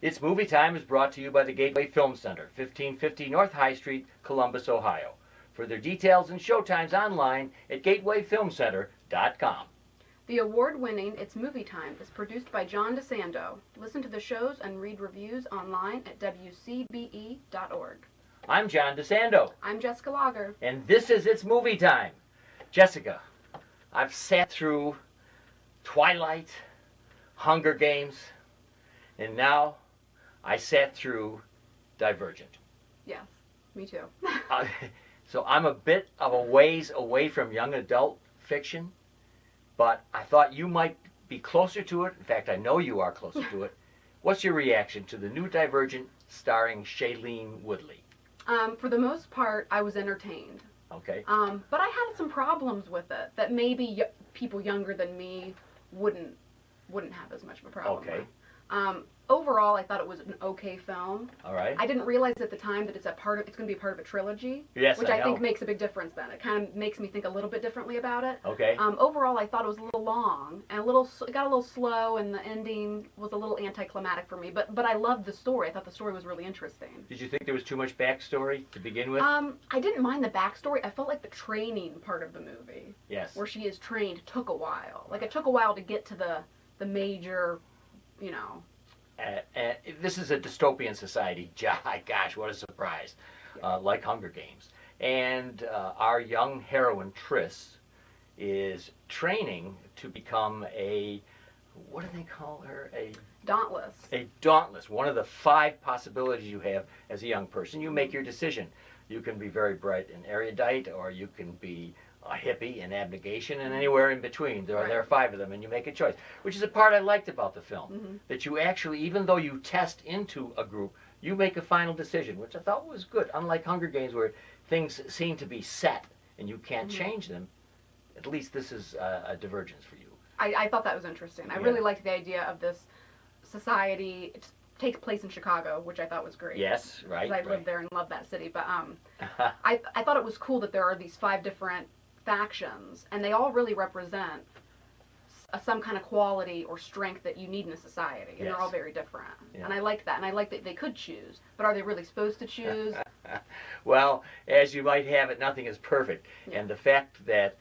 It's Movie Time is brought to you by the Gateway Film Center, 1550 North High Street, Columbus, Ohio. Further details and showtimes online at gatewayfilmcenter.com. The award-winning It's Movie Time is produced by John DeSando. Listen to the shows and read reviews online at wcbe.org. I'm John DeSando. I'm Jessica Lager. And this is It's Movie Time. Jessica, I've sat through Twilight, Hunger Games, and now I sat through Divergent. Yes, me too. So I'm a bit of a ways away from young adult fiction, but I thought you might be closer to it. In fact, I know you are closer to it. What's your reaction to the new Divergent starring Shailene Woodley? For the most part, I was entertained. Okay. But I had some problems with it that maybe people younger than me wouldn't have as much of a problem Okay. with. Overall, I thought it was an okay film. All right. I didn't realize at the time that it's going to be a part of a trilogy. Yes, which I I think know. makes a big difference. Then it kind of makes me think a little bit differently about it. Okay. Overall, I thought it was a little long and it got a little slow, and the ending was a little anticlimactic for me. But I loved the story. I thought the story was really interesting. Did you think there was too much backstory to begin with? I didn't mind the backstory. I felt like the training part of the movie, Yes. where she is trained, took a while. Like, it took a while to get to the major, you know. This is a dystopian society. Gosh, what a surprise. Like Hunger Games. And our young heroine, Triss, is training to become what do they call her? Dauntless. A dauntless. One of the 5 possibilities you have as a young person. You make your decision. You can be very bright and erudite, or you can be a hippie and abnegation, and anywhere in between. There are 5 of them, and you make a choice, which is a part I liked about the film. That you actually, even though you test into a group, you make a final decision, which I thought was good. Unlike Hunger Games, where things seem to be set and you can't change them, at least this is a divergence for you. I thought that was interesting. I really liked the idea of this society. It takes place in Chicago, which I thought was great. Yes, right. Because I lived there and loved that city. But I thought it was cool that there are these 5 different factions, and they all really represent some kind of quality or strength that you need in a society, and they're all very different. Yeah. And I liked that, and I liked that they could choose, but are they really supposed to choose? Well, as you might have it, nothing is perfect. Yeah. And the fact that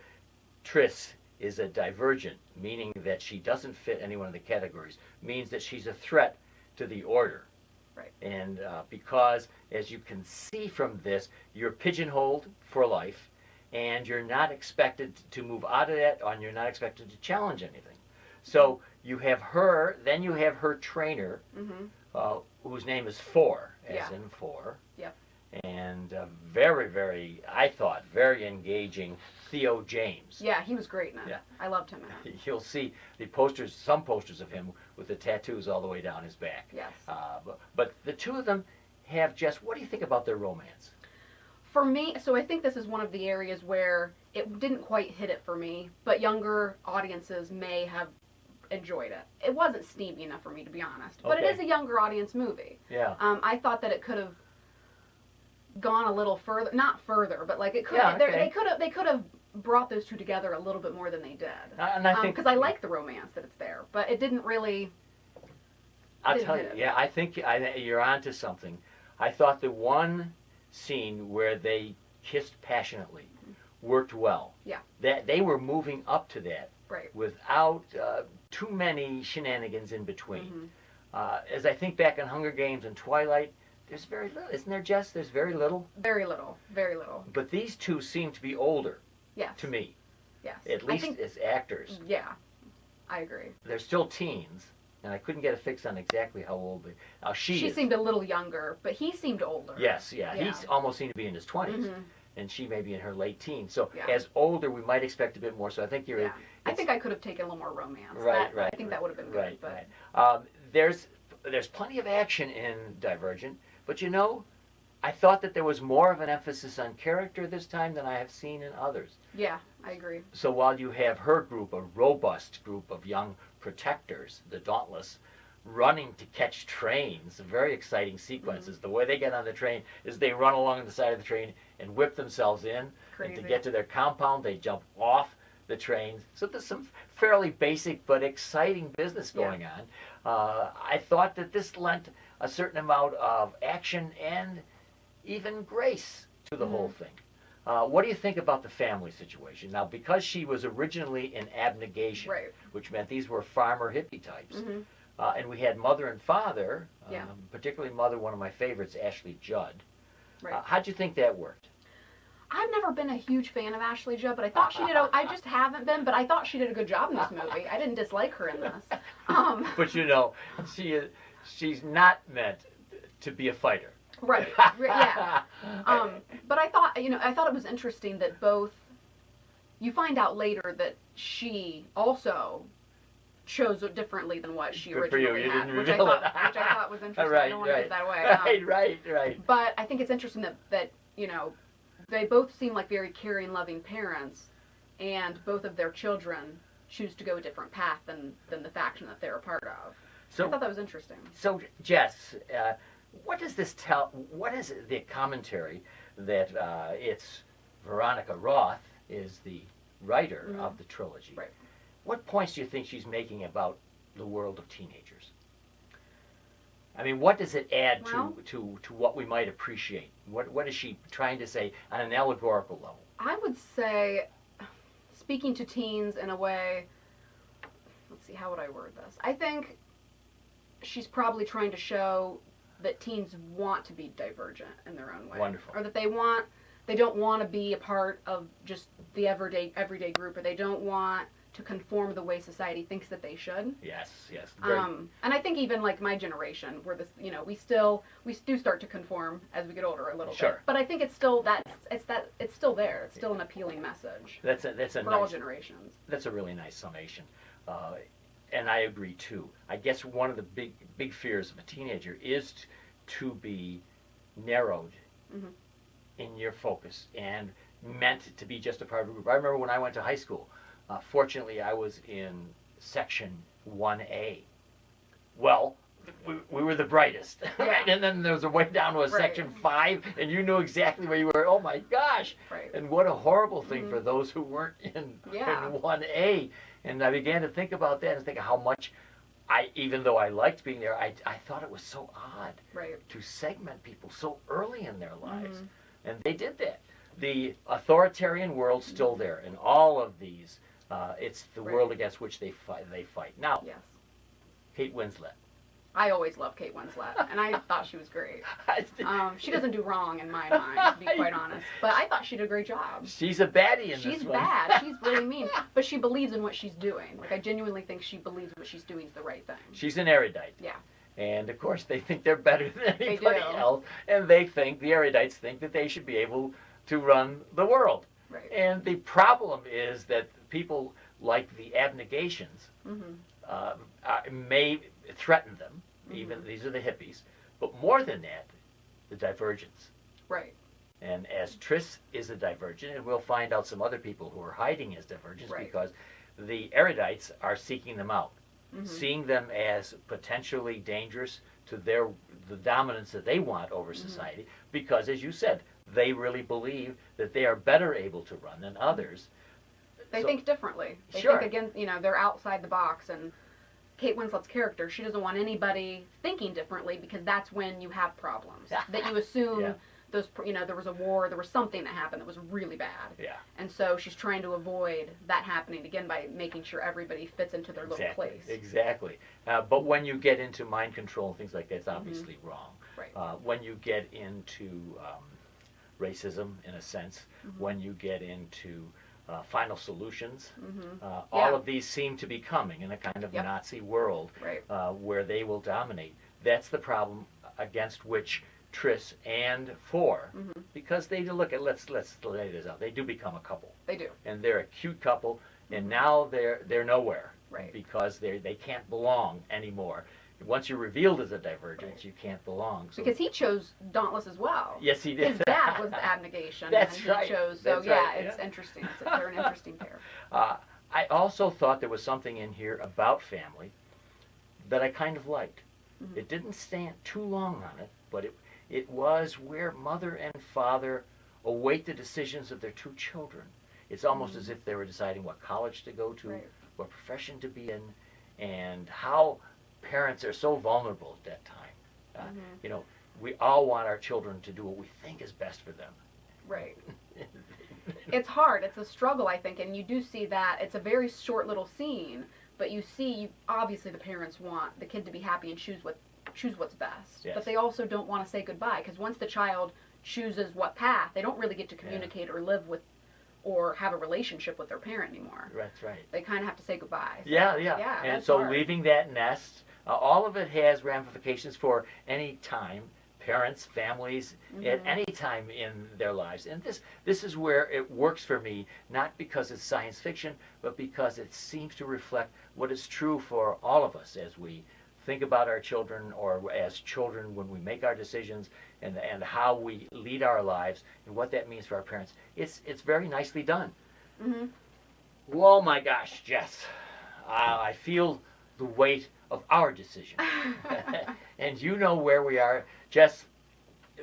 Triss is a divergent, meaning that she doesn't fit any one of the categories, means that she's a threat to the order. Right. And because, as you can see from this, you're pigeonholed for life, and you're not expected to move out of that, and you're not expected to challenge anything. So you have her, then you have her trainer, whose name is Four, as in four. Yep. And very, very, I thought, very engaging Theo James. Yeah, he was great in it. Yeah. I loved him in it. You'll see the posters, some posters of him with the tattoos all the way down his back. Yes. But the two of them have, Jess, what do you think about their romance? For me, so I think this is one of the areas where it didn't quite hit it for me, but younger audiences may have enjoyed it. It wasn't steamy enough for me, to be honest, but it is a younger audience movie. Yeah. I thought that it could have gone a little further, not further, but like it could. Yeah, okay. They could have brought those two together a little bit more than they did. And I think, because I like the romance that it's there, but it didn't really. I'll tell you, yeah, I think you're onto something. I thought the one scene where they kissed passionately worked well. Yeah. That they were moving up to that without too many shenanigans in between. As I think back on Hunger Games and Twilight, there's very little, isn't there, Jess? There's very little. Very little, very little. But these two seem to be older. Yes. To me. Yes. At least as actors. Yeah, I agree. They're still teens. And I couldn't get a fix on exactly how old they. Now she seemed a little younger, but he seemed older. Yes, yeah. He almost seemed to be in his 20s, and she may be in her late teens. So as older, we might expect a bit more. So I think you're. Yeah. I think I could have taken a little more romance. Right. I think that would have been good. Right. There's plenty of action in Divergent, but you know, I thought that there was more of an emphasis on character this time than I have seen in others. Yeah, I agree. So while you have her group, a robust group of young protectors, the Dauntless, running to catch trains, very exciting sequences. The way they get on the train is they run along the side of the train and whip themselves in. Crazy. And to get to their compound, they jump off the trains. So there's some fairly basic but exciting business going I thought that this lent a certain amount of action and even grace to the whole thing. What do you think about the family situation? Now, because she was originally in abnegation, Right. which meant these were farmer hippie types, Mhm. and we had mother and father, Yeah. particularly mother, one of my favorites, Ashley Judd. Right. How'd you think that worked? I've never been a huge fan of Ashley Judd, but I thought she did. I just haven't been, but I thought she did a good job in this movie. I didn't dislike her in this. But you know, she's not meant to be a fighter. Right. Yeah. But I thought, I thought it was interesting that both. You find out later that she also chose it differently than what she Good for you. originally You had, didn't which I reveal thought, it. which I thought was interesting. I Right, don't want to right. give that away. Right. But I think it's interesting that they both seem like very caring, loving parents, and both of their children choose to go a different path than the faction that they're a part of. So, I thought that was interesting. So, Jess, what does this tell? What is the commentary that it's Veronica Roth is the writer of the trilogy? Right. What points do you think she's making about the world of teenagers? I mean, what does it add to what we might appreciate? What is she trying to say on an allegorical level? I would say, speaking to teens in a way, let's see, how would I word this? I think she's probably trying to show that teens want to be divergent in their own way. Wonderful. Or that they don't want to be a part of just the everyday group, or they don't want to conform the way society thinks that they should. Yes. And I think even like my generation, where this, we do start to conform as we get older a little bit. But I think it's still it's still there. It's still an appealing message. That's a for nice, all generations. That's a really nice summation, and I agree too. I guess one of the big fears of a teenager is to be narrowed in your focus and meant to be just a part of a group. I remember when I went to high school. Fortunately, I was in section 1A. Well, we were the brightest, right? And then there was a way down to a section 5, and you knew exactly where you were. Oh my gosh! Right. And what a horrible thing for those who weren't in 1A. And I began to think about that and think of how much even though I liked being there, I thought it was so odd to segment people so early in their lives, and they did that. The authoritarian world's still there, and all of these. It's the world against which they fight. Now, Kate Winslet. I always loved Kate Winslet, and I thought she was great. She doesn't do wrong in my mind, to be quite honest. But I thought she did a great job. She's a baddie in this one. She's bad. She's really mean. But she believes in what she's doing. Like, I genuinely think she believes what she's doing is the right thing. She's an erudite. Yeah. And, of course, they think they're better than anybody else. And the erudites think that they should be able to run the world. Right. And the problem is that people like the abnegations may threaten them. Even these are the hippies. But more than that, the divergents. Right. And as Triss is a divergent, and we'll find out some other people who are hiding as divergents because the erudites are seeking them out, seeing them as potentially dangerous to the dominance that they want over society, because, as you said, they really believe that they are better able to run than others. They think differently. They think again, they're outside the box. And Kate Winslet's character, she doesn't want anybody thinking differently, because that's when you have problems. That you assume there was a war, there was something that happened that was really bad. Yeah. And so she's trying to avoid that happening again by making sure everybody fits into their little place. Exactly. But when you get into mind control and things like that, it's obviously wrong. Right. When you get into racism, in a sense, when you get into final solutions, all of these seem to be coming in a kind of Nazi world where they will dominate. That's the problem against which Triss and Four, because they do look at, let's lay this out, they do become a couple. They do. And they're a cute couple, and now they're nowhere. Because they can't belong anymore. Once you're revealed as a divergent, you can't belong. So because he chose Dauntless as well. Yes, he did. His dad was the abnegation. That's and right. He chose, it's interesting. They're an interesting pair. I also thought there was something in here about family that I kind of liked. It didn't stand too long on it, but it was where mother and father await the decisions of their two children. It's almost as if they were deciding what college to go to, what profession to be in, and how parents are so vulnerable at that time. Mhm. You know, we all want our children to do what we think is best for them. Right. It's hard. It's a struggle, I think, and you do see that. It's a very short little scene, but you see, obviously, the parents want the kid to be happy and choose what's best. Yes. But they also don't want to say goodbye, because once the child chooses what path, they don't really get to communicate or live with or have a relationship with their parent anymore. That's right. They kind of have to say goodbye. So, Yeah. Yeah, And that's so hard. leaving that nest, all of it has ramifications for any time, parents, families, at Mhm. any time in their lives. And this is where it works for me, not because it's science fiction, but because it seems to reflect what is true for all of us as we think about our children, or as children when we make our decisions, and how we lead our lives, and what that means for our parents. It's very nicely done. Mhm. Oh my gosh, Jess, I feel the weight of our decision. And you know where we are. Jess,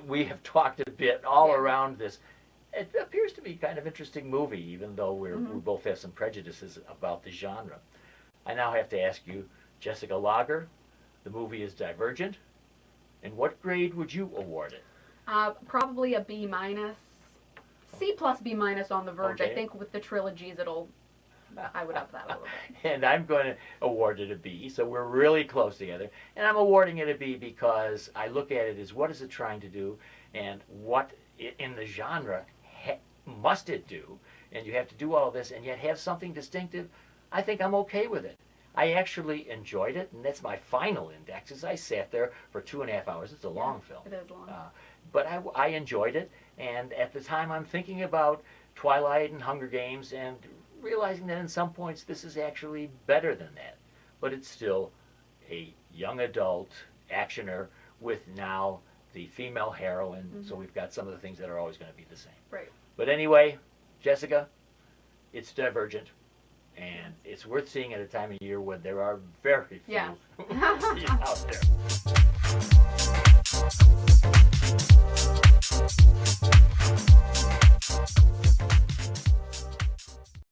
we have talked a bit all Yeah. around this. It appears to be kind of interesting movie, even though we Mhm. both have some prejudices about the genre. I now have to ask you, Jessica Lager, the movie is Divergent, and what grade would you award it? Probably a B minus, C plus B minus on the verge. Okay. I think with the trilogies, I would up that a little bit. And I'm going to award it a B, so we're really close together. And I'm awarding it a B because I look at it as what is it trying to do, and what in the genre must it do, and you have to do all this and yet have something distinctive. I think I'm okay with it. I actually enjoyed it, and that's my final index, as I sat there for 2.5 hours. It's a long film. It is long. But I enjoyed it, and at the time I'm thinking about Twilight and Hunger Games, and realizing that in some points this is actually better than that. But it's still a young adult actioner with now the female heroine, so we've got some of the things that are always going to be the same. Right. But anyway, Jessica, it's Divergent, and it's worth seeing at a time of year when there are very few Yeah. out there.